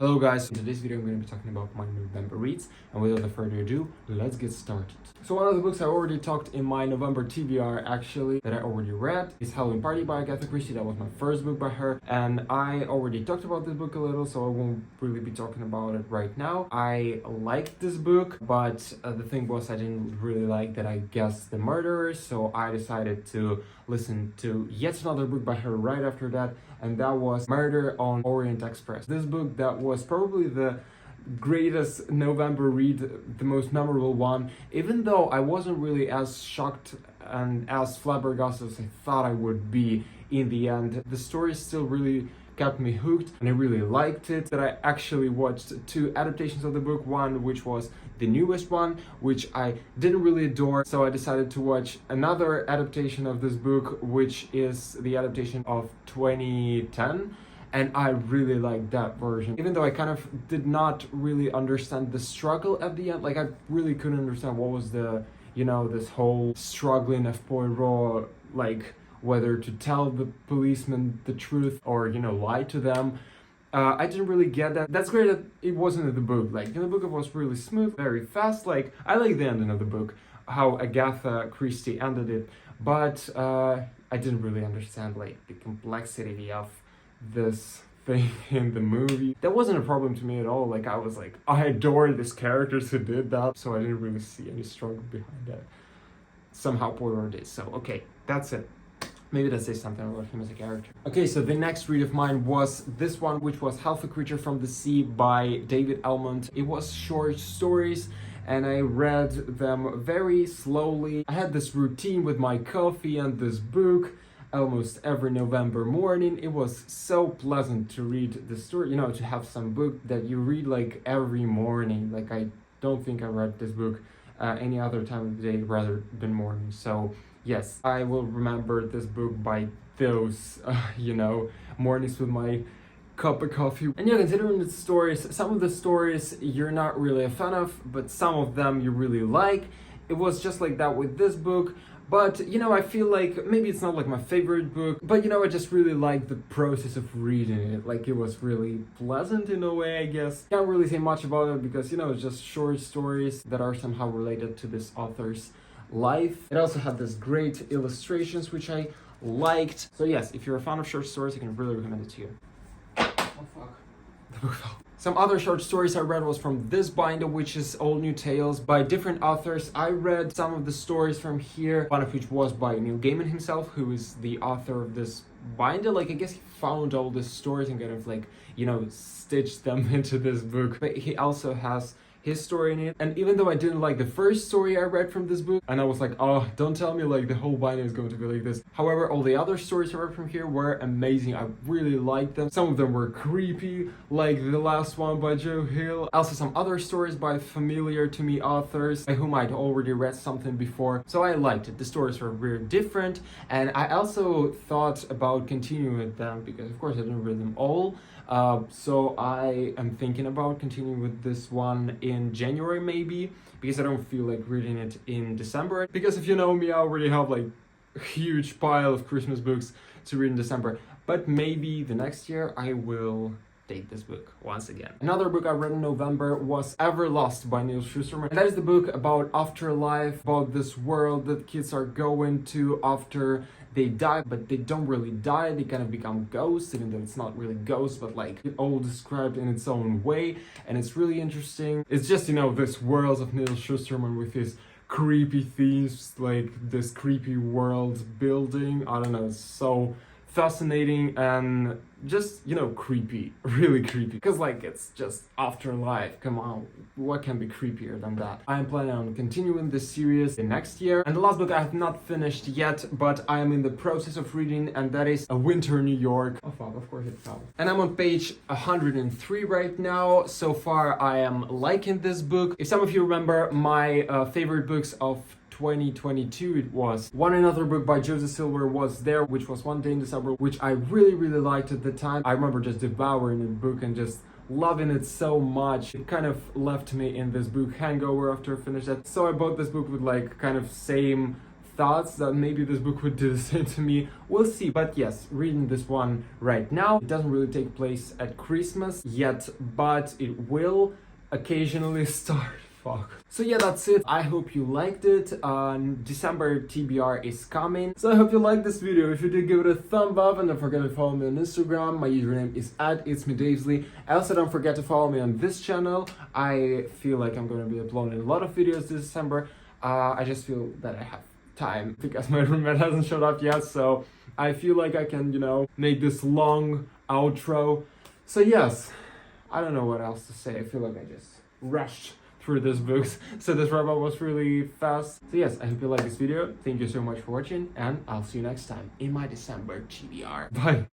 Hello guys, in today's video I'm going to be talking about my November reads, and without further ado, let's get started. So one of the books I already talked in my November TBR actually, that I already read, is Halloween Party by Agatha Christie. That was my first book by her, and I already talked about this book a little, so I won't really be talking about it right now. I liked this book, but the thing was I didn't really like that I guessed the murderers, so I decided to listen to yet another book by her right after that, and that was Murder on Orient Express. This book that was probably the greatest November read, the most memorable one, even though I wasn't really as shocked and as flabbergasted as I thought I would be in the end. The story still really kept me hooked and I really liked it. That I actually watched two adaptations of the book, one which was the newest one, which I didn't really adore, so I decided to watch another adaptation of this book, which is the adaptation of 2010, and I really liked that version. Even though I kind of did not really understand the struggle at the end, like I really couldn't understand what was the, this whole struggling of Poirot, like whether to tell the policemen the truth or, lie to them. I didn't really get that. That's great that it wasn't in the book. Like, in the book it was really smooth, very fast. Like, I like the ending of the book, how Agatha Christie ended it. But I didn't really understand, like, the complexity of this thing in the movie. That wasn't a problem to me at all. Like, I was like, I adore these characters who did that. So I didn't really see any struggle behind that. Somehow Poirot did. So, okay, that's it. Maybe that says something about him as a character. Okay, so the next read of mine was this one, which was Half a Creature from the Sea by David Elmont. It was short stories, and I read them very slowly. I had this routine with my coffee and this book almost every November morning. It was so pleasant to read the story, to have some book that you read like every morning. Like, I don't think I read this book any other time of the day rather than morning. So yes, I will remember this book by those, mornings with my cup of coffee. And yeah, considering the stories, some of the stories you're not really a fan of, but some of them you really like. It was just like that with this book. But, I feel like maybe it's not like my favorite book, but, I just really like the process of reading it. Like, it was really pleasant in a way, I guess. Can't really say much about it because, it's just short stories that are somehow related to this author's life. It also had this great illustrations, which I liked. So yes, if you're a fan of short stories, I can really recommend it to you. Oh fuck. The book fell. Some other short stories I read was from this binder, which is Old New Tales by different authors. I read some of the stories from here, one of which was by Neil Gaiman himself, who is the author of this binder. Like, I guess he found all these stories and kind of like, stitched them into this book. But he also has his story in it. And even though I didn't like the first story I read from this book, and I was like, oh, don't tell me like the whole binder is going to be like this. However, all the other stories I read from here were amazing. I really liked them. Some of them were creepy, like the last one by Joe Hill. Also some other stories by familiar to me authors by whom I'd already read something before. So I liked it. The stories were very different, and I also thought about continuing with them because of course I didn't read them all. So I am thinking about continuing with this one in January maybe, because I don't feel like reading it in December. Because if you know me, I already have like a huge pile of Christmas books to read in December. But maybe the next year I will take this book once again. Another book I read in November was Everlost by Neil Schusterman. And that is the book about afterlife, about this world that kids are going to after they die, but they don't really die. They kind of become ghosts, even though it's not really ghosts, but like it all described in its own way. And it's really interesting. It's just, this world of Neil Schusterman with his creepy themes, like this creepy world building. I don't know, it's so fascinating and just, creepy, really creepy, because like it's just afterlife. Come on, what can be creepier than that? I am planning on continuing this series the next year, and the last book I have not finished yet, but I am in the process of reading, and that is A Winter New York. Oh fuck, of course it fell. And I'm on page 103 right now. So far I am liking this book. If some of you remember my favorite books of 2022, it was One Another book by Joseph Silver was there, which was One Day in December, which I really liked at the time. I remember just devouring the book and just loving it so much. It kind of left me in this book hangover after I finished it. So I bought this book with like kind of same thoughts that maybe this book would do the same to me. We'll see. But yes, reading this one right now, it doesn't really take place at Christmas yet, but it will occasionally start. Fuck. So yeah, that's it. I hope you liked it. December TBR is coming. So I hope you liked this video. If you did, give it a thumb up and don't forget to follow me on Instagram. My username is @itsmedavesly. Also don't forget to follow me on this channel. I feel like I'm going to be uploading a lot of videos this December. I just feel that I have time because my roommate hasn't showed up yet, so I feel like I can, you know, make this long outro. So yes, I don't know what else to say. I feel like I just rushed through this books, so this wrap up was really fast. So yes, I hope you like this video. Thank you so much for watching, and I'll see you next time in my December TBR. Bye.